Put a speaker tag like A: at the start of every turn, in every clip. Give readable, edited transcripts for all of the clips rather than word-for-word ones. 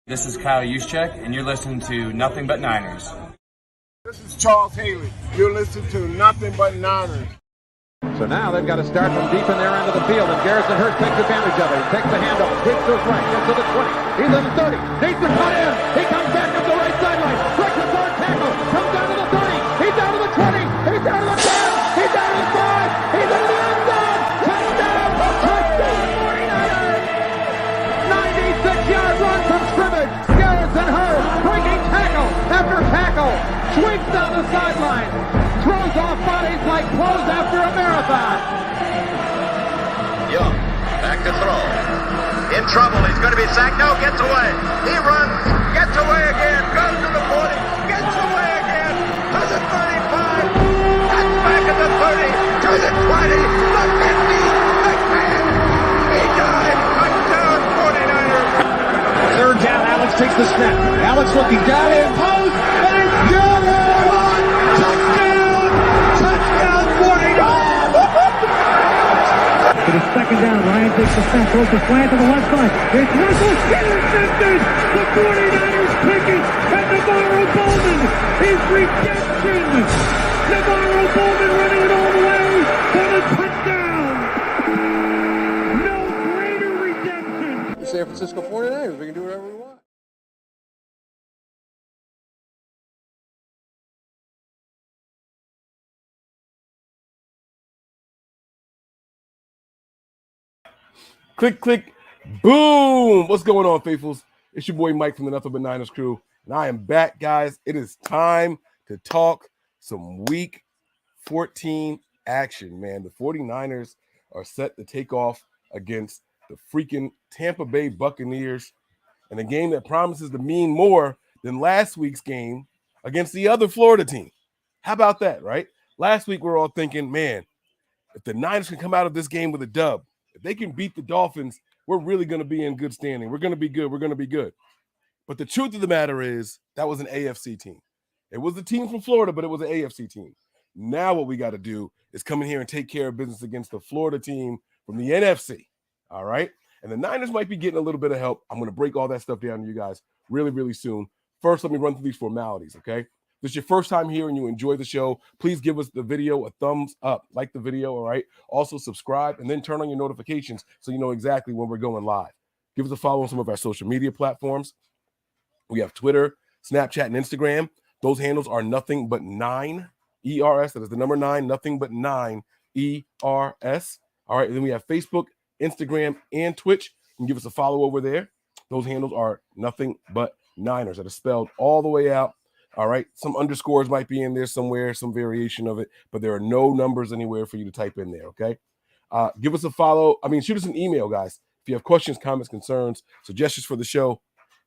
A: This is Kyle Juszczyk, and you're listening to Nothing But Niners.
B: This is Charles Haley. You're listening to Nothing But Niners.
C: So now they've got to start from deep in their end of the field, and Garrison Hurst takes advantage of it. He takes the handoff, sweeps to his right, gets to the 20. He's in the 30. Needs to cut in. He comes back up the right sideline. Breaks a hard tackle. Comes down to the 30. He's down to the 20. He's down to the 10. He's down to the 5. He's into the end zone. Touchdown! Touchdown! 49ers! 96-yard run from scrimmage. Garrison Hurst breaking tackle after tackle. Sweeps down the sideline. Throws off bodies like clothes after a marathon.
D: Young, back to throw. In trouble, he's going to be sacked. No, gets away. He runs, gets away again, goes to the 40, gets away again, to the 35, that's back at the 30, to the 20, the 50, the 10. He died. Touchdown, 49ers.
C: Third down, Alex takes the snap. Alex looking down in post, and he's got it! Touchdown! Touchdown, 49ers!
E: It is second down. Ryan takes the snap, throws the slant to the left side. It's Russell intercepted. The 49ers pick it, and Navarro Bowman is redemption. Navarro Bowman running it all the way for the touchdown. No greater redemption.
C: The San Francisco 49ers, we can do whatever we want.
F: Click, click, boom. What's going on, faithfuls? It's your boy Mike from the Nothing But Niners crew, and I am back, guys. It is time to talk some Week 14 action, man. The 49ers are set to take off against the freaking Tampa Bay Buccaneers in a game that promises to mean more than last week's game against the other Florida team. How about that, right? Last week, we were all thinking, man, if the Niners can come out of this game with a dub, if they can beat the Dolphins, we're really going to be in good standing. We're going to be good. We're going to be good. But the truth of the matter is that was an AFC team. It was a team from Florida, but it was an AFC team. Now what we got to do is come in here and take care of business against the Florida team from the NFC. All right? And the Niners might be getting a little bit of help. I'm going to break all that stuff down to you guys really, really soon. First, let me run through these formalities, okay? If it's your first time here and you enjoy the show, please give us the video a thumbs up. Like the video, all right? Also, subscribe and then turn on your notifications so you know exactly when we're going live. Give us a follow on some of our social media platforms. We have Twitter, Snapchat, and Instagram. Those handles are Nothing But 9 ERS. That is the number 9, Nothing But 9 ERS. All right, and then we have Facebook, Instagram, and Twitch. You can give us a follow over there. Those handles are Nothing But Niners. That is spelled all the way out. All right, some underscores might be in there somewhere, some variation of it, but there are no numbers anywhere for you to type in there, okay? Give us a follow. Shoot us an email, guys. If you have questions, comments, concerns, suggestions for the show,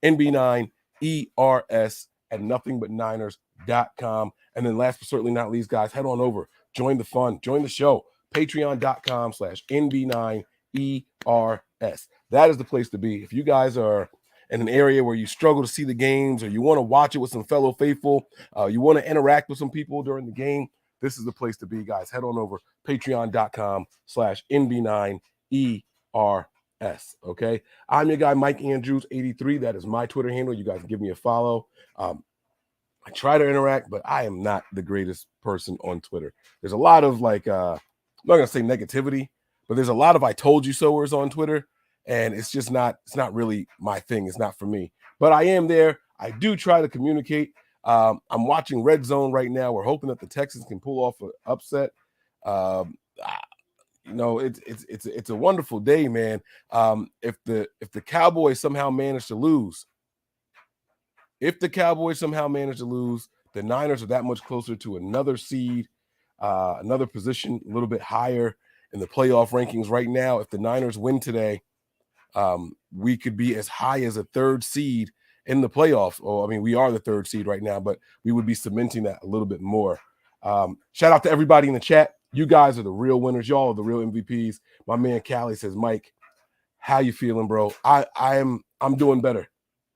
F: nb9ers@nothingbutniners.com. And then last but certainly not least, guys, head on over. Join the fun. Join the show. Patreon.com/nb9ers. That is the place to be. If you guys are in an area where you struggle to see the games or you want to watch it with some fellow faithful, you want to interact with some people during the game, this is the place to be, guys. Head on over, patreon.com/nb9ers. Okay, I'm your guy, Mike Andrews 83. That is my Twitter handle. You guys can give me a follow. I try to interact, but I am not the greatest person on Twitter. There's a lot of I'm not gonna say negativity, but there's a lot of I told you soers on Twitter. And it's just not, it's not really my thing. It's not for me. But I am there. I do try to communicate. I'm watching Red Zone right now. We're hoping that the Texans can pull off an upset. It's a wonderful day, man. If the Cowboys somehow manage to lose, the Niners are that much closer to another seed, another position, a little bit higher in the playoff rankings right now. If the Niners win today, we could be as high as a third seed in the playoffs. We are the third seed right now, but we would be cementing that a little bit more. Shout out to everybody in the chat. You guys are the real winners. Y'all are the real MVPs. My man Callie says, Mike, how you feeling, bro? I'm doing better.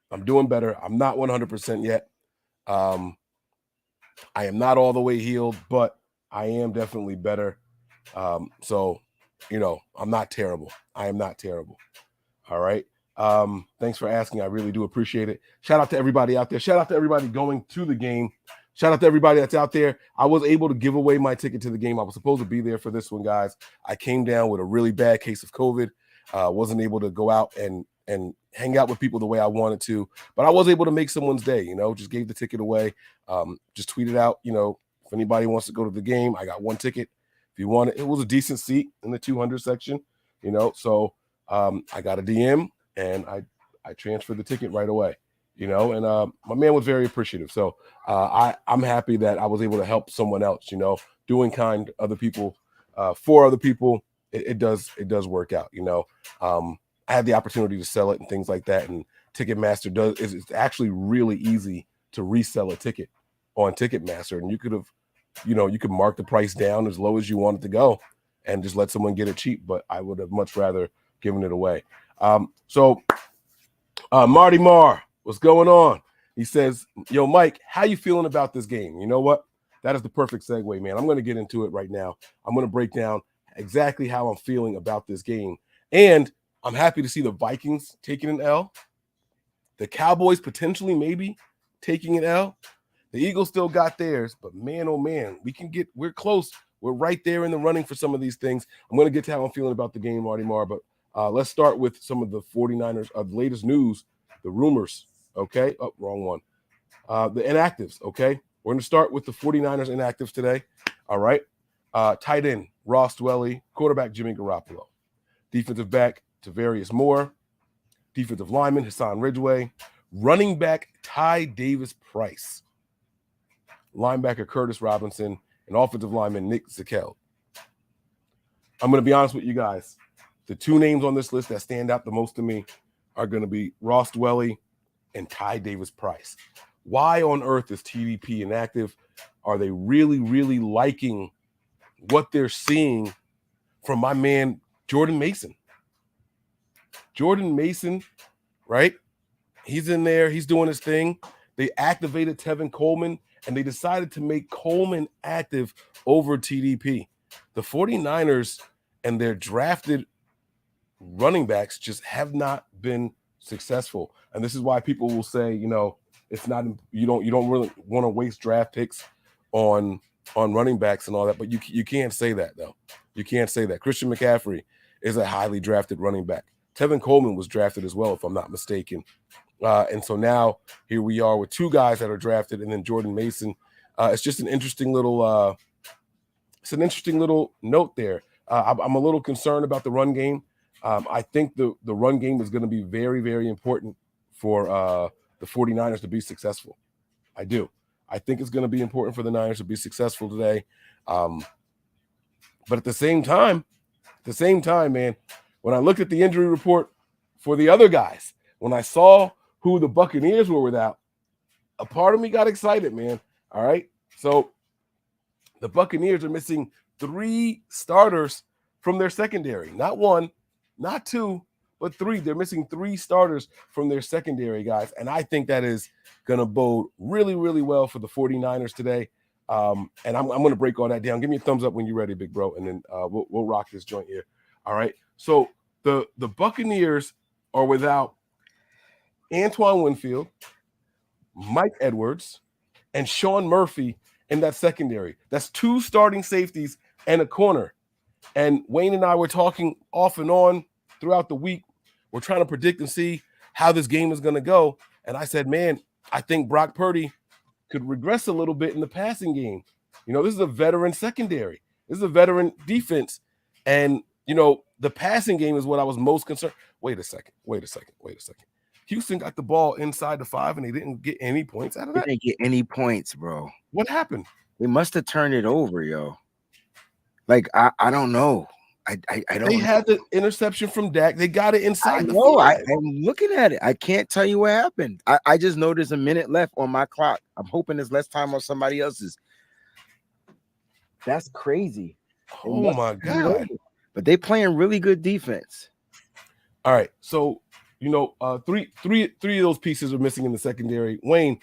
F: I'm doing better. I'm not 100% yet. I am not all the way healed, but I am definitely better. I'm not terrible. I am not terrible. All right. Thanks for asking. I really do appreciate it. Shout out to everybody out there. Shout out to everybody going to the game. Shout out to everybody that's out there. I was able to give away my ticket to the game. I was supposed to be there for this one, guys. I came down with a really bad case of COVID. Wasn't able to go out and hang out with people the way I wanted to, but I was able to make someone's day, just gave the ticket away. Just tweeted out, if anybody wants to go to the game, I got one ticket. If you want it was a decent seat in the 200 section, so I got a DM and I transferred the ticket right away, and my man was very appreciative. So I'm happy that I was able to help someone else, doing kind to other people, for other people. It does work out, I had the opportunity to sell it and things like that. And Ticketmaster it's actually really easy to resell a ticket on Ticketmaster. And you could have, you could mark the price down as low as you want it to go and just let someone get it cheap. But I would have much rather given it away. So Marty Marr, what's going on? He says, yo, Mike, how you feeling about this game? You know what? That is the perfect segue, man. I'm going to get into it right now. I'm going to break down exactly how I'm feeling about this game. And I'm happy to see the Vikings taking an L. The Cowboys potentially maybe taking an L. The Eagles still got theirs, but man, oh man, we're close. We're right there in the running for some of these things. I'm going to get to how I'm feeling about the game, Marty Marr, but let's start with some of the 49ers, the latest news, the rumors, okay? Oh, wrong one. The inactives, okay? We're going to start with the 49ers inactives today, all right? Tight end, Ross Dwelly, quarterback, Jimmy Garoppolo. Defensive back, Tavarius Moore. Defensive lineman, Hassan Ridgeway. Running back, Ty Davis-Price. Linebacker, Curtis Robinson. And offensive lineman, Nick Zakelj. I'm going to be honest with you guys. The two names on this list that stand out the most to me are going to be Ross Dwelly and Ty Davis-Price. Why on earth is TDP inactive? Are they really, really liking what they're seeing from my man, Jordan Mason? Jordan Mason, right? He's in there. He's doing his thing. They activated Tevin Coleman, and they decided to make Coleman active over TDP. The 49ers and their drafted running backs just have not been successful. And this is why people will say, it's not, you don't really want to waste draft picks on running backs and all that, but you can't say that though. You can't say that. Christian McCaffrey is a highly drafted running back. Tevin Coleman was drafted as well, if I'm not mistaken. And so now here we are with two guys that are drafted, and then Jordan Mason. It's just an interesting little note there. I'm a little concerned about the run game. I think the run game is going to be very, very important for the 49ers to be successful. I do. I think it's going to be important for the Niners to be successful today. But at the same time, man, when I looked at the injury report for the other guys, when I saw who the Buccaneers were without, a part of me got excited, man. All right. So the Buccaneers are missing 3 starters from their secondary. Not 1, not 2, but 3. They're missing 3 starters from their secondary, guys. And I think that is going to bode really, really well for the 49ers today. And I'm going to break all that down. Give me a thumbs up when you're ready, big bro. And then we'll rock this joint here. All right. So the Buccaneers are without Antoine Winfield, Mike Edwards, and Sean Murphy in that secondary. That's 2 starting safeties and a corner. And Wayne and I were talking off and on throughout the week. We're trying to predict and see how this game is going to go. And I said, man, I think Brock Purdy could regress a little bit in the passing game. This is a veteran secondary. This is a veteran defense. And, the passing game is what I was most concerned. Wait a second. Houston got the ball inside the 5 and they didn't get any points out of that.
G: They didn't get any points, bro.
F: What happened?
G: They must have turned it over, yo. Like, I don't know. I don't.
F: They had the interception from Dak. They got it inside the 5.
G: I'm looking at it. I can't tell you what happened. I just know there's a minute left on my clock. I'm hoping there's less time on somebody else's. That's crazy.
F: Oh my God.
G: But they playing really good defense.
F: All right. So, three of those pieces are missing in the secondary. Wayne,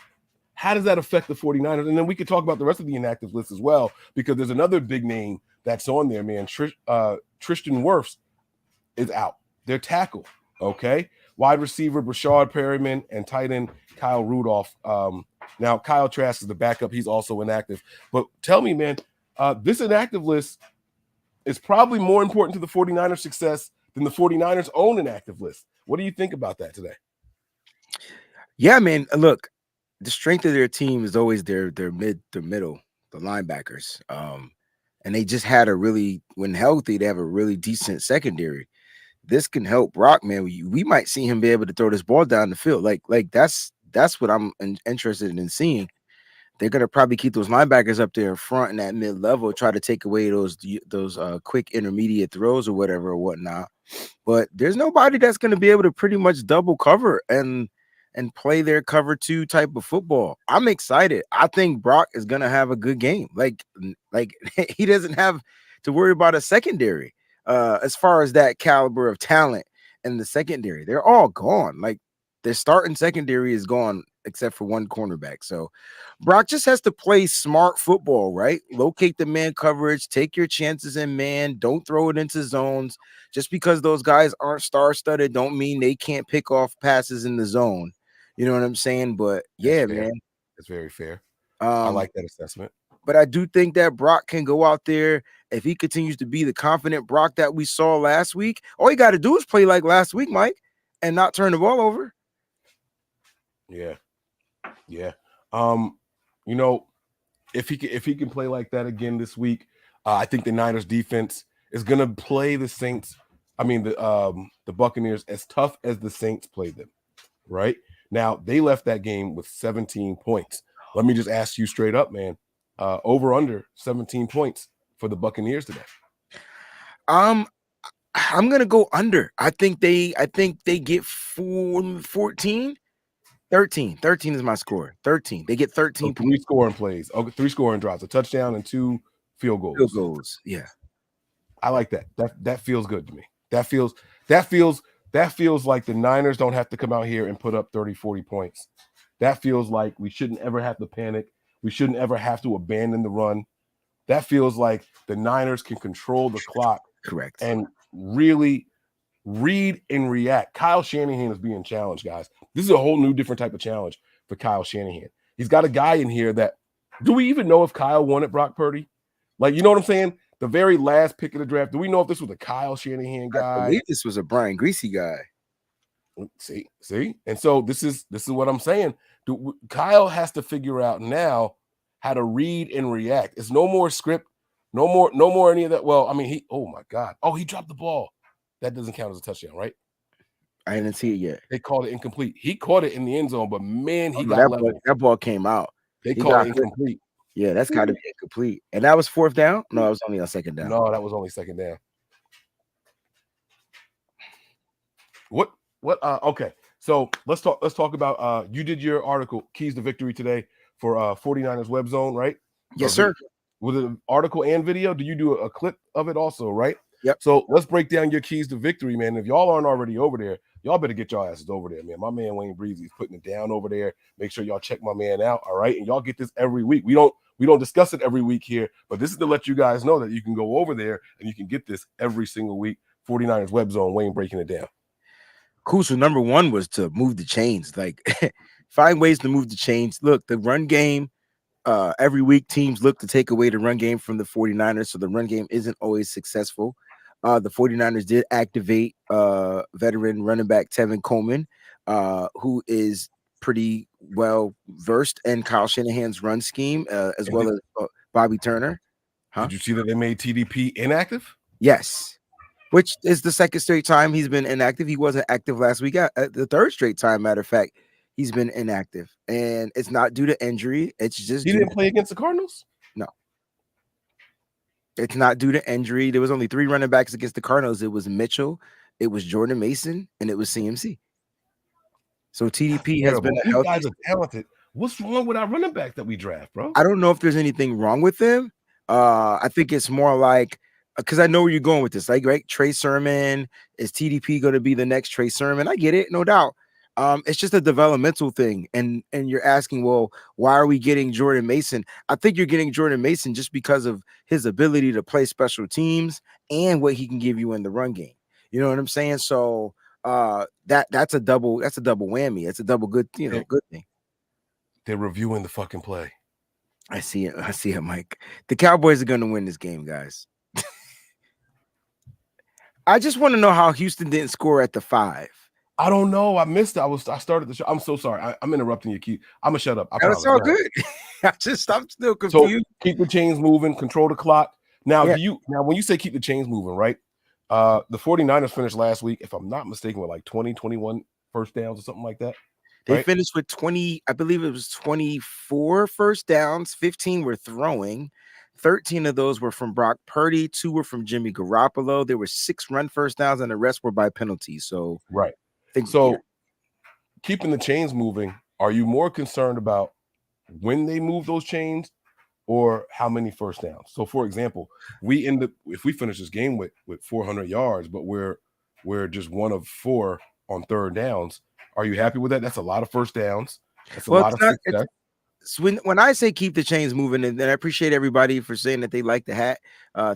F: how does that affect the 49ers? And then we could talk about the rest of the inactive list as well, because there's another big name that's on there, man. Tristan Wirfs is out. Their tackle, okay? wide receiver Brashard Perryman, and tight end Kyle Rudolph. Now, Kyle Trask is the backup. He's also inactive. But tell me, man, this inactive list is probably more important to the 49ers' success than the 49ers' own inactive list. What do you think about that today?
G: Yeah, man. Look, the strength of their team is always their middle, the linebackers. And they just had when healthy, they have a really decent secondary. This can help Brock, man. We might see him be able to throw this ball down the field. Like that's what I'm interested in seeing. They're gonna probably keep those linebackers up there in front in that mid level, try to take away those quick intermediate throws or whatever or whatnot. But there's nobody that's gonna be able to pretty much double cover and play their cover 2 type of football. I'm excited. I think Brock is gonna have a good game. Like he doesn't have to worry about a secondary. As far as that caliber of talent in the secondary, they're all gone. Like their starting secondary is gone except for one cornerback. So Brock just has to play smart football, right? Locate the man coverage, take your chances in man, don't throw it into zones. Just because those guys aren't star-studded don't mean they can't pick off passes in the zone. You know what I'm saying? But yeah, man.
F: It's very fair. I like that assessment.
G: But I do think that Brock can go out there if he continues to be the confident Brock that we saw last week. All you got to do is play like last week, Mike, and not turn the ball over.
F: Yeah. You know, if he can play like that again this week, I think the Niners defense is going to play the Saints. I mean the Buccaneers as tough as the Saints played them. Right now, they left that game with 17 points. Let me just ask you straight up, man. Over under 17 points for the Buccaneers today.
G: I'm gonna go under. I think they get 14. 13 is my score. 13. They get 13
F: So 3 scoring plays. Okay, 3 scoring drives, a touchdown and 2 field goals.
G: Field goals. Yeah.
F: I like that. That feels good to me. That feels like the Niners don't have to come out here and put up 30, 40 points. That feels like we shouldn't ever have to panic. We shouldn't ever have to abandon the run. That feels like the Niners can control the clock.
G: Correct.
F: And really read and react. Kyle Shanahan is being challenged, guys. This is a whole new different type of challenge for Kyle Shanahan. He's got a guy in here that, do we even know if Kyle wanted Brock Purdy? Like, you know what I'm saying? The very last pick of the draft, do we know if this was a Kyle Shanahan guy?
G: I believe this was a Brian Greasy guy.
F: See? And so this is what I'm saying. Kyle has to figure out now how to read and react. It's no more script, no more any of that. Well, I mean, oh my God. Oh, he dropped the ball. That doesn't count as a touchdown, right?
G: I didn't see it yet.
F: They called it incomplete. He caught it in the end zone, but man, he got leveled.
G: That ball came out.
F: They called it incomplete.
G: Yeah, that's got to be incomplete. And that was 4th down? No, it was only on 2nd down.
F: No, that was only 2nd down. What? Okay. So let's talk about you did your article, Keys to Victory, today for 49ers Web Zone, right?
G: Yes, sir.
F: Was it an article and video? Do you do a clip of it also, right?
G: Yep.
F: So let's break down your keys to victory, man. If y'all aren't already over there, y'all better get y'all asses over there, man. My man Wayne Breezy's putting it down over there. Make sure y'all check my man out, all right? And y'all get this every week. We don't discuss it every week here, but this is to let you guys know that you can go over there and you can get this every single week. 49ers Web Zone, Wayne breaking it down.
G: Cool. So number 1 was to move the chains. Like find ways to move the chains. Look, the run game, every week teams look to take away the run game from the 49ers, so the run game isn't always successful. The 49ers did activate veteran running back Tevin Coleman, who is pretty well versed in Kyle Shanahan's run scheme, as well as Bobby Turner.
F: Did you see that they made TDP inactive?
G: Yes, which is the 2nd straight time he's been inactive. He wasn't active last week. The 3rd straight time, matter of fact, he's been inactive, and it's not due to injury. It's just
F: he didn't play against the Cardinals.
G: No. It's not due to injury. There was only 3 running backs against the Cardinals. It was Mitchell, it was Jordan Mason, and it was CMC. So TDP has been
F: These guys are talented. What's wrong with our running back that we draft, bro?
G: I don't know if there's anything wrong with them. I think it's more like, because I know where you're going with this. Like, right, Trey Sermon, is TDP going to be the next Trey Sermon? I get it, no doubt. It's just a developmental thing. And you're asking, well, why are we getting Jordan Mason? I think you're getting Jordan Mason just because of his ability to play special teams and what he can give you in the run game. You know what I'm saying? So that's a double whammy. It's a double good, good thing.
F: They're reviewing the fucking play.
G: I see it, Mike. The Cowboys are going to win this game, guys. I just want to know how Houston didn't score at the 5.
F: I don't know. I missed it. I started the show. I'm so sorry. I'm interrupting you, Keith. I'm gonna shut up.
G: That's all good. I'm still confused.
F: So keep the chains moving, control the clock. Now, when you say keep the chains moving, right? The 49ers finished last week, if I'm not mistaken, with like 21 first downs or something like that.
G: They finished with 20, I believe it was 24 first downs, 15 were throwing. 13 of those were from Brock Purdy, 2 were from Jimmy Garoppolo. There were 6 run first downs, and the rest were by penalties. So
F: keeping the chains moving, are you more concerned about when they move those chains or how many first downs? So, for example, if we finish this game with 400 yards, but we're just 1 of 4 on third downs, are you happy with that? That's a lot of first downs. That's a lot of success.
G: When I say keep the chains moving, and I appreciate everybody for saying that they like the hat.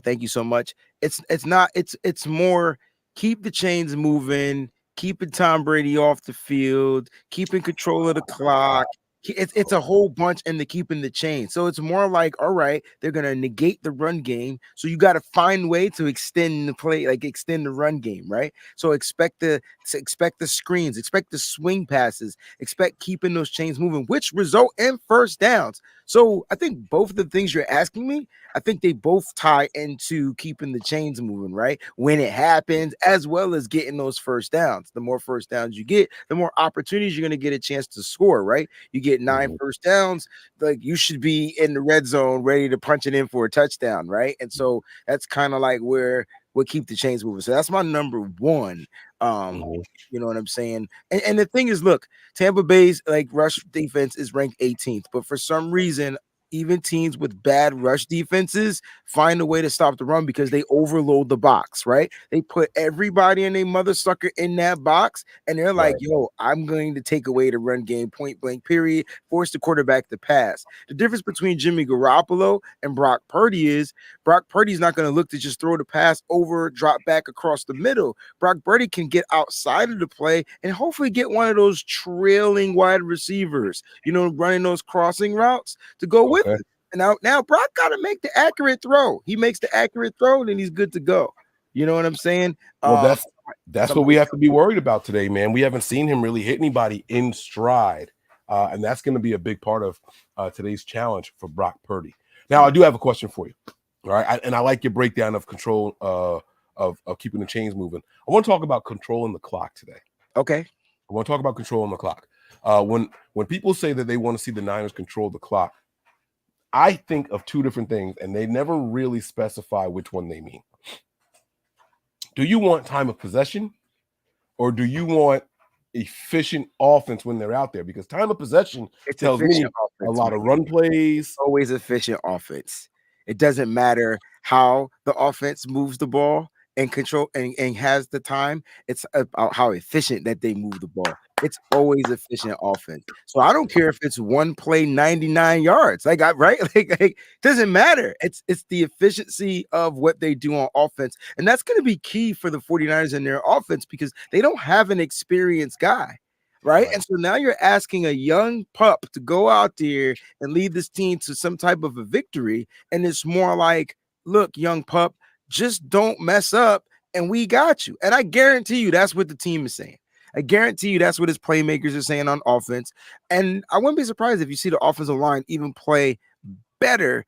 G: Thank you so much. It's more keep the chains moving, keeping Tom Brady off the field, keeping control of the clock. It's a whole bunch into keeping the chain. So it's more like, all right, they're gonna negate the run game. So you got to find way to extend the play, like extend the run game, right? So expect the screens, expect the swing passes, expect keeping those chains moving, which result in first downs. So I think both of the things you're asking me, I think they both tie into keeping the chains moving, right? When it happens, as well as getting those first downs. The more first downs you get, the more opportunities you're going to get a chance to score, right? You get 9 first downs, like you should be in the red zone ready to punch it in for a touchdown, right? And so that's kind of like where we'll keep the chains moving. So that's my number 1. You know what I'm saying? And the thing is, look, Tampa Bay's like rush defense is ranked 18th, but for some reason, even teams with bad rush defenses find a way to stop the run because they overload the box, right? They put everybody and their mother sucker in that box, and they're like, yo, I'm going to take away the run game, point blank, period, force the quarterback to pass. The difference between Jimmy Garoppolo and Brock Purdy is Brock Purdy's not going to look to just throw the pass over, drop back across the middle. Brock Purdy can get outside of the play and hopefully get one of those trailing wide receivers, running those crossing routes to go with it. And now Brock got to make the accurate throw. He makes the accurate throw, then he's good to go. You know what I'm saying?
F: Well, that's what we have to be worried about today, man. We haven't seen him really hit anybody in stride. And that's going to be a big part of today's challenge for Brock Purdy. Now, I do have a question for you. All right. And I like your breakdown of control of keeping the chains moving. I want to talk about controlling the clock today.
G: Okay.
F: I want to talk about controlling the clock. When people say that they want to see the Niners control the clock, I think of 2 different things, and they never really specify which one they mean. Do you want time of possession, or do you want efficient offense when they're out there? Because time of possession tells me a lot of run plays.
G: Always efficient offense. It doesn't matter how the offense moves the ball and control and has the time. It's about how efficient that they move the ball. It's always efficient offense. So I don't care if it's one play, 99 yards. Like doesn't matter. It's the efficiency of what they do on offense. And that's going to be key for the 49ers in their offense because they don't have an experienced guy. Right. And so now you're asking a young pup to go out there and lead this team to some type of a victory. And it's more like, look, young pup, just don't mess up and we got you. And I guarantee you that's what the team is saying. I guarantee you that's what his playmakers are saying on offense. And I wouldn't be surprised if you see the offensive line even play better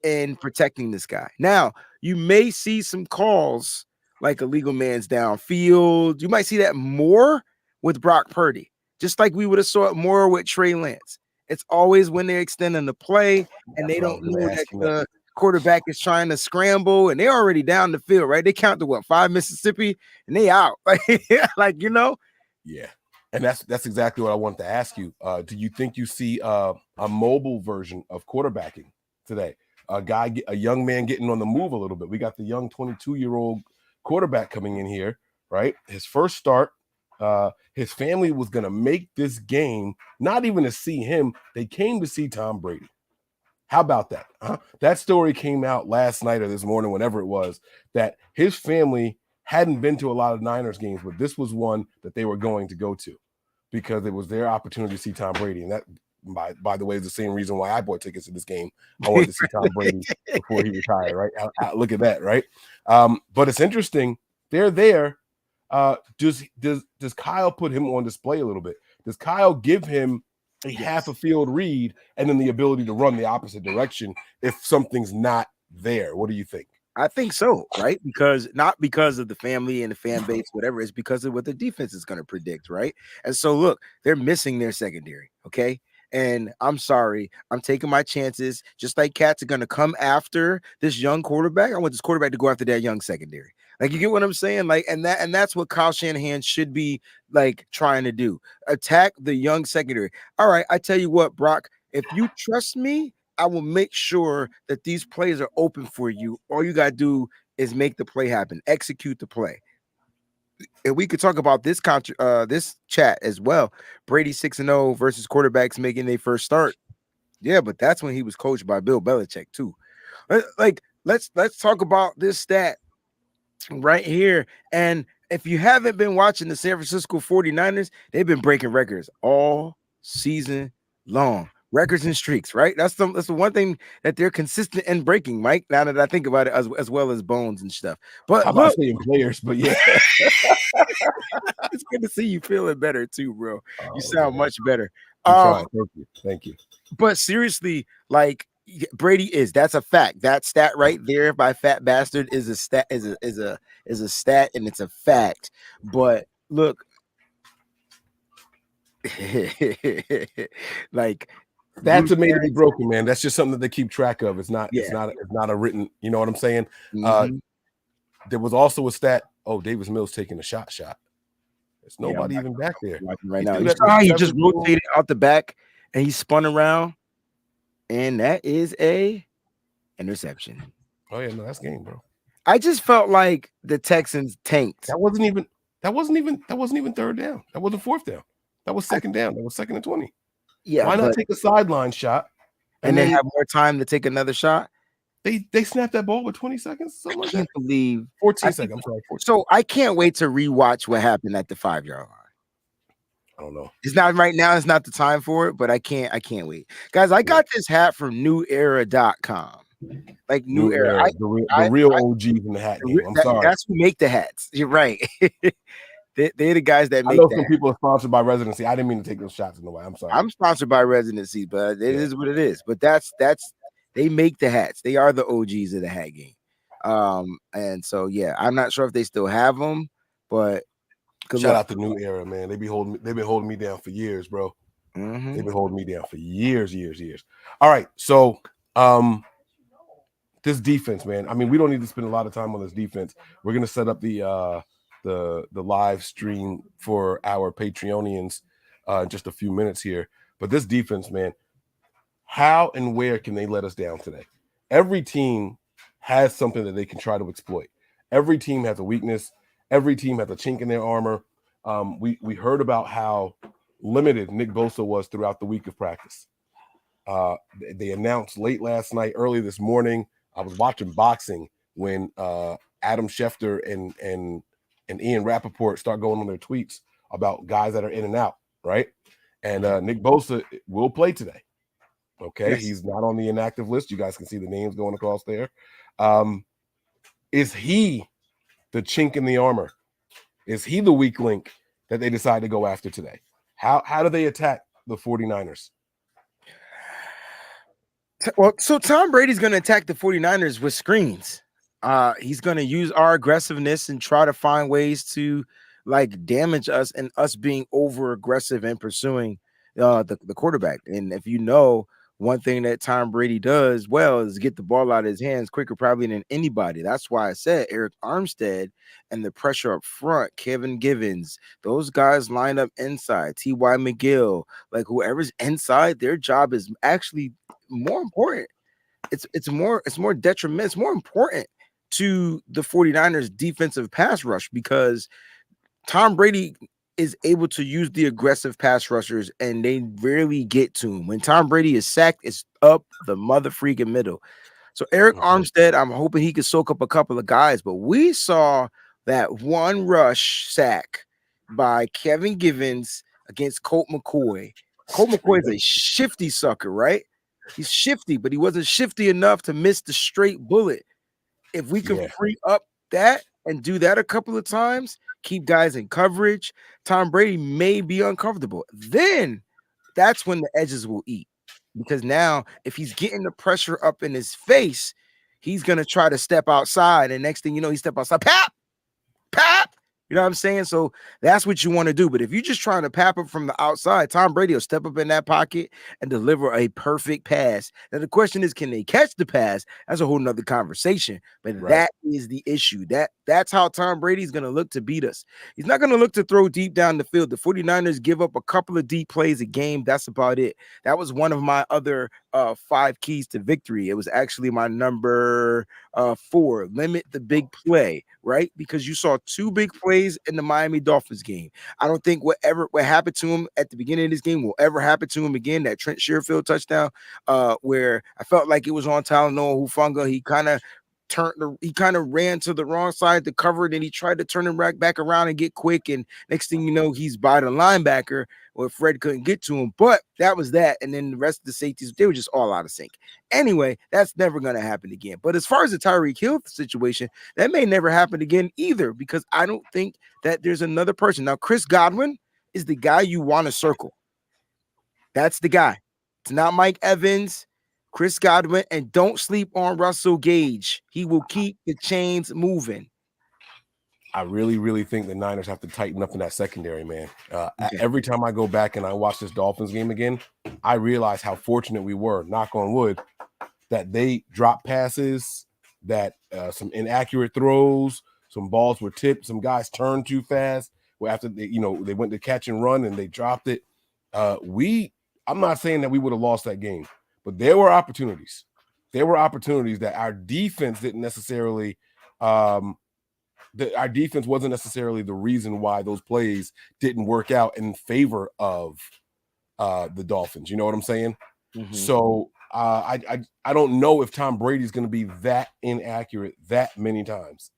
G: in protecting this guy. Now, you may see some calls like illegal man's downfield. You might see that more with Brock Purdy, just like we would have saw it more with Trey Lance. It's always when they're extending the play and they don't know that the quarterback is trying to scramble and they're already down the field, right? They count to 5 Mississippi and they out.
F: Yeah. And that's exactly what I wanted to ask you. Do you think you see a mobile version of quarterbacking today? A young man getting on the move a little bit. We got the young 22-year-old quarterback coming in here, right? His first start. His family was going to make this game, not even to see him. They came to see Tom Brady. How about that? That story came out last night or this morning, whenever it was, that his family hadn't been to a lot of Niners games, but this was one that they were going to go to because it was their opportunity to see Tom Brady. And that, by the way, is the same reason why I bought tickets to this game. I wanted to see Tom Brady before he retired, right? Look at that, right? But it's interesting. They're there. Does Kyle put him on display a little bit? Does Kyle give him a half a field read and then the ability to run the opposite direction if something's not there? What do you think?
G: I think so, right? Because not because of the family and the fan base, whatever, it's because of what the defense is going to predict, right? And so, look, they're missing their secondary, okay? And I'm sorry, I'm taking my chances. Just like cats are going to come after this young quarterback, I want this quarterback to go after that young secondary. Like, you get what I'm saying? Like, and that's what Kyle Shanahan should be like trying to do. Attack the young secondary. All right, I tell you what, Brock, if you trust me, I will make sure that these plays are open for you. All you got to do is make the play happen, execute the play. And we could talk about this this chat as well. Brady 6-0 versus quarterbacks making their first start. Yeah, but that's when he was coached by Bill Belichick too. Like, let's talk about this stat right here. And if you haven't been watching the San Francisco 49ers, they've been breaking records all season long. Records and streaks, right? That's the one thing that they're consistent in breaking, Mike. Now that I think about it, as well as bones and stuff. But
F: I'm not saying players, but yeah,
G: it's good to see you feeling better too, bro. You sound much better.
F: Thank you.
G: But seriously, like, Brady that's a fact. That stat right there by Fat Bastard is a stat, is a stat, and it's a fact. But look, like,
F: that's made to be broken, man. That's just something that they keep track of. It's not a written, you know what I'm saying? There was also a stat. Oh, Davis Mills taking a shot. There's nobody even back there
G: right now. You saw how he just rotated out the back and he spun around, and that is a interception.
F: Oh yeah, no, that's game, bro.
G: I just felt like the Texans tanked.
F: That wasn't even third down. That wasn't fourth down. That was second down. That was 2nd and 20.
G: Yeah,
F: why not take a sideline shot
G: and then have more time to take another shot?
F: They snapped that ball with 20 seconds. Something like that. I can't
G: believe
F: 14 seconds. I'm sorry. 14.
G: So I can't wait to rewatch what happened at the 5-yard line.
F: I don't know.
G: It's not right now. It's not the time for it, but I can't wait. Guys, I got this hat from newera.com. Like New Era.
F: The real OGs in the hat game. I'm sorry.
G: That's who make the hats. You're right. They're the guys that make.
F: I know some people are sponsored by Residency. I didn't mean to take those shots in the way. I'm sorry.
G: I'm sponsored by Residency, but it is what it is. But that's they make the hats. They are the OGs of the hat game. And so yeah, I'm not sure if they still have them, but
F: shout out to New Era, man. They've been holding me down for years, bro.
G: Mm-hmm.
F: They've been holding me down for years. All right, so this defense, man. I mean, we don't need to spend a lot of time on this defense. We're gonna set up the live stream for our Patreonians in just a few minutes here. But this defense, man, how and where can they let us down today? Every team has something that they can try to exploit. Every team has a weakness. Every team has a chink in their armor. We heard about how limited Nick Bosa was throughout the week of practice. They announced late last night, early this morning. I was watching boxing when Adam Schefter and Ian Rappaport start going on their tweets about guys that are in and out, right? And Nick Bosa will play today. Okay, yes. He's not on the inactive list. You guys can see the names going across there. Is he the chink in the armor? Is he the weak link that they decide to go after today? How do they attack the 49ers?
G: Well, so Tom Brady's going to attack the 49ers with screens. He's going to use our aggressiveness and try to find ways to like damage us and us being over aggressive and pursuing the quarterback. And if you know, one thing that Tom Brady does well is get the ball out of his hands quicker probably than anybody. That's why I said Eric Armstead and the pressure up front, Kevin Givens, those guys line up inside, T.Y. McGill, like whoever's inside, their job is actually more important. It's more detrimental. It's more important to the 49ers defensive pass rush because Tom Brady is able to use the aggressive pass rushers and they rarely get to him. When Tom Brady is sacked, it's up the mother freaking middle. So Eric Armstead, I'm hoping he could soak up a couple of guys, but we saw that one rush sack by Kevin Givens against Colt McCoy. Colt McCoy is a shifty sucker, right? He's shifty, but he wasn't shifty enough to miss the straight bullet. If we can free up that and do that a couple of times, keep guys in coverage, Tom Brady may be uncomfortable. Then that's when the edges will eat. Because now, if he's getting the pressure up in his face, he's going to try to step outside. And next thing you know, he step outside, pap. You know what I'm saying? So that's what you want to do. But if you're just trying to pap it from the outside, Tom Brady will step up in that pocket and deliver a perfect pass. Now, the question is, can they catch the pass? That's a whole nother conversation. But that is the issue. That's how Tom Brady's going to look to beat us. He's not going to look to throw deep down the field. The 49ers give up a couple of deep plays a game. That's about it. That was one of my other 5 keys to victory. It was actually my number 4. Limit the big play, right? Because you saw 2 big plays in the Miami Dolphins game. I don't think what happened to him at the beginning of this game will ever happen to him again. That Trent Sherfield touchdown, where I felt like it was on Talanoa Hufanga. He kind of ran to the wrong side to cover it, and he tried to turn him back around and get quick. And next thing you know, he's by the linebacker where Fred couldn't get to him. But that was that. And then the rest of the safeties, they were just all out of sync. Anyway, that's never going to happen again. But as far as the Tyreek Hill situation, that may never happen again either, because I don't think that there's another person. Now, Chris Godwin is the guy you want to circle. That's the guy. It's not Mike Evans. Chris Godwin, and don't sleep on Russell Gage. He will keep the chains moving.
F: I really, really think the Niners have to tighten up in that secondary, man. Every time I go back and I watch this Dolphins game again, I realize how fortunate we were, knock on wood, that they dropped passes, that some inaccurate throws, some balls were tipped, some guys turned too fast. Well, after they went to catch and run and they dropped it. I'm not saying that we would have lost that game. But there were opportunities. There were opportunities that our defense didn't necessarily our defense wasn't necessarily the reason why those plays didn't work out in favor of the Dolphins. You know what I'm saying? Mm-hmm. So I don't know if Tom Brady's going to be that inaccurate that many times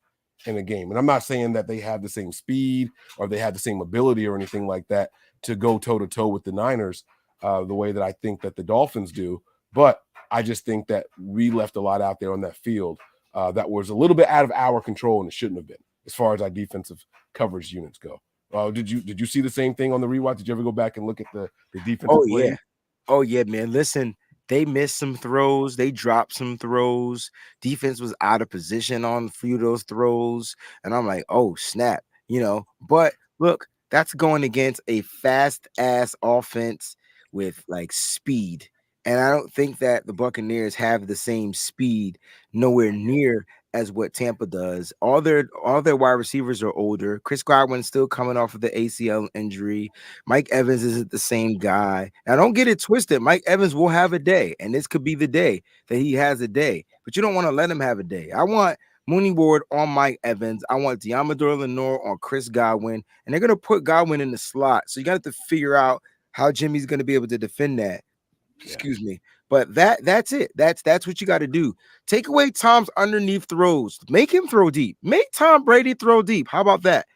F: in a game. And I'm not saying that they have the same speed or they have the same ability or anything like that to go toe-to-toe with the Niners the way that I think that the Dolphins do. But I just think that we left a lot out there on that field that was a little bit out of our control, and it shouldn't have been, as far as our defensive coverage units go. Did you see the same thing on the rewatch? Did you ever go back and look at the defensive play?
G: Oh yeah, man. Listen, they missed some throws. They dropped some throws. Defense was out of position on a few of those throws, and I'm like, oh snap, But look, that's going against a fast ass offense with like speed. And I don't think that the Buccaneers have the same speed, nowhere near as what Tampa does. All their wide receivers are older. Chris Godwin's still coming off of the ACL injury. Mike Evans isn't the same guy. Now, don't get it twisted. Mike Evans will have a day, and this could be the day that he has a day. But you don't want to let him have a day. I want Mooney Ward on Mike Evans. I want Deommodore Lenoir on Chris Godwin, and they're going to put Godwin in the slot. So you got to figure out how Jimmy's going to be able to defend that. Excuse me. But that's it. That's what you got to do. Take away Tom's underneath throws. Make him throw deep. Make Tom Brady throw deep. How about that?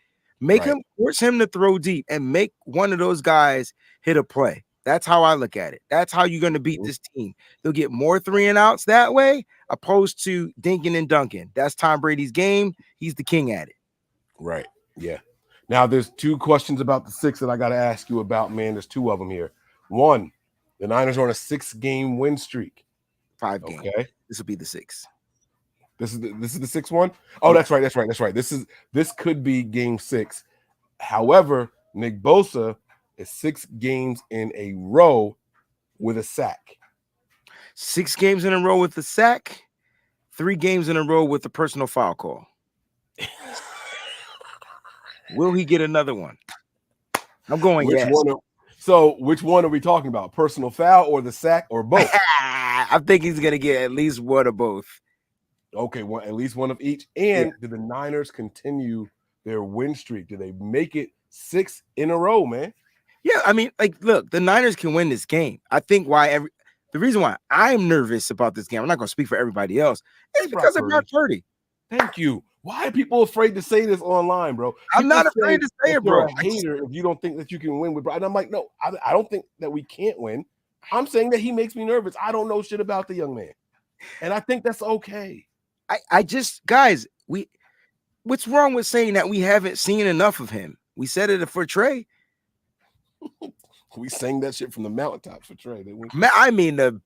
G: Force him to throw deep and make one of those guys hit a play. That's how I look at it. That's how you're going to beat this team. They'll get more 3-and-outs that way, opposed to dinking and dunking. That's Tom Brady's game. He's the king at it.
F: Right. Yeah. Now, there's 2 questions about the 6 that I got to ask you about, man. There's 2 of them here. One, the Niners are on a 6-game win streak.
G: 5 games. Okay. This will be the 6th.
F: This is the 6th one? Oh, that's right. This could be game 6. However, Nick Bosa is 6 games in a row with a sack.
G: 6 games in a row with the sack, 3 games in a row with the personal foul call. Will he get another one? I'm going yes.
F: Which one are we talking about? Personal foul or the sack or both?
G: I think he's going to get at least one of both.
F: Okay, at least one of each. And do the Niners continue their win streak? Do they make it 6 in a row, man?
G: Yeah, I mean, look, the Niners can win this game. I think the reason why I'm nervous about this game, I'm not going to speak for everybody else, is because of Brock Purdy.
F: Thank you. Why are people afraid to say this online, bro?
G: I'm not afraid to say it, bro.
F: You're a hater if you don't think that you can win with Brock. And I'm like, no, I don't think that we can't win. I'm saying that he makes me nervous. I don't know shit about the young man. And I think that's okay.
G: I just, guys, what's wrong with saying that we haven't seen enough of him? We said it for Trey.
F: We sang that shit from the mountaintops for Trey.
G: I mean, the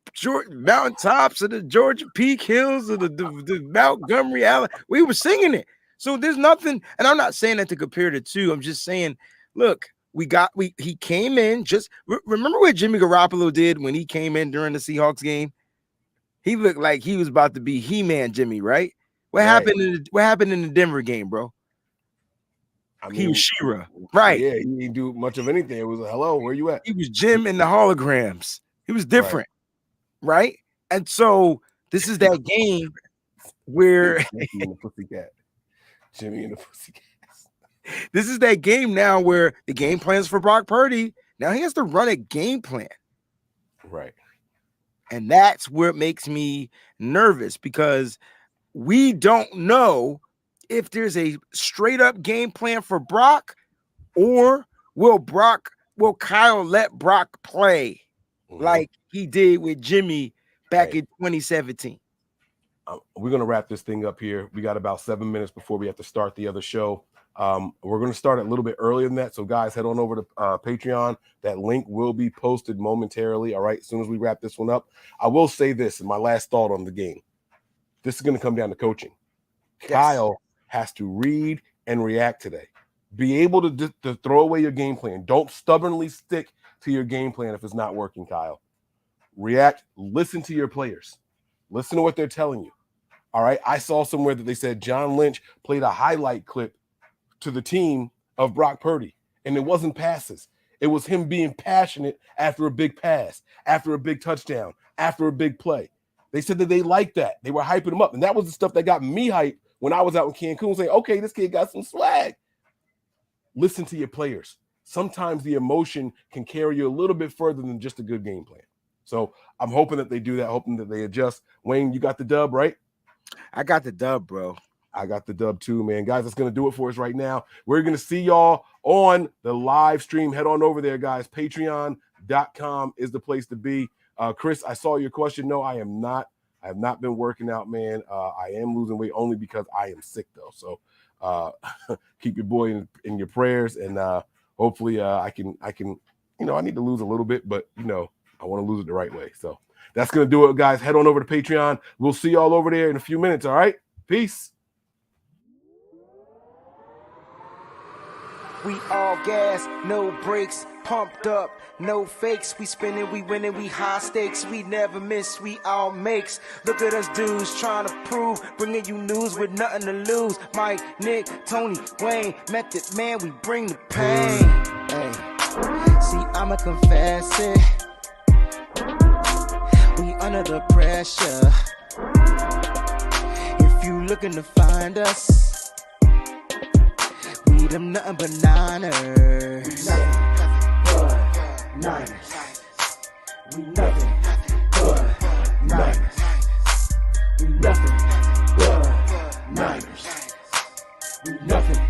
G: mountaintops of the Georgia Peak Hills of the Montgomery Allen. We were singing it. So there's nothing, and I'm not saying that to compare the two. I'm just saying, look, he came in. Just remember what Jimmy Garoppolo did when he came in during the Seahawks game. He looked like he was about to be He-Man Jimmy, right? What happened in the Denver game, bro? I mean, he was She-Ra, right?
F: Yeah, he didn't do much of anything. It was hello, where you at?
G: He was Jim in the holograms. He was different, right? And so this is that game where
F: Jimmy and the Pussycat.
G: This is that game now where the game plans for Brock Purdy. Now he has to run a game plan,
F: right?
G: And that's where it makes me nervous because we don't know if there's a straight up game plan for Brock, or will Kyle let Brock play like he did with Jimmy back in 2017?
F: We're going to wrap this thing up here. We got about 7 minutes before we have to start the other show. We're going to start a little bit earlier than that. So guys, head on over to Patreon. That link will be posted momentarily. All right. As soon as we wrap this one up, I will say this in my last thought on the game. This is going to come down to coaching. Yes. Kyle has to read and react today. Be able to throw away your game plan. Don't stubbornly stick to your game plan if it's not working, Kyle. React. Listen to your players. Listen to what they're telling you. All right. I saw somewhere that they said John Lynch played a highlight clip to the team of Brock Purdy, and it wasn't passes. It was him being passionate after a big pass, after a big touchdown, after a big play. They said that they liked that. They were hyping him up. And that was the stuff that got me hyped when I was out in Cancun saying, okay, this kid got some swag. Listen to your players. Sometimes the emotion can carry you a little bit further than just a good game plan. So I'm hoping that they do that, hoping that they adjust. Wayne, you got the dub, right?
G: I got the dub, bro.
F: I got the dub too, man. Guys, that's going to do it for us right now. We're going to see y'all on the live stream. Head on over there, guys. Patreon.com is the place to be. Chris, I saw your question. No, I am not. I have not been working out, man. I am losing weight only because I am sick, though. So keep your boy in your prayers, and hopefully I can. I need to lose a little bit, but I want to lose it the right way. So that's going to do it, guys. Head on over to Patreon. We'll see y'all over there in a few minutes. All right. Peace.
H: We all gas, no brakes, pumped up, no fakes. We spinning, we winning, we high stakes. We never miss, we all makes. Look at us dudes trying to prove, bringing you news with nothing to lose. Mike, Nick, Tony, Wayne, Method Man, we bring the pain. Hey. See, I'ma confess it. We under the pressure. If you looking to find us, them nothing but Niners. We nothing but Niners. We nothing but Niners. We nothing but Niners. We nothing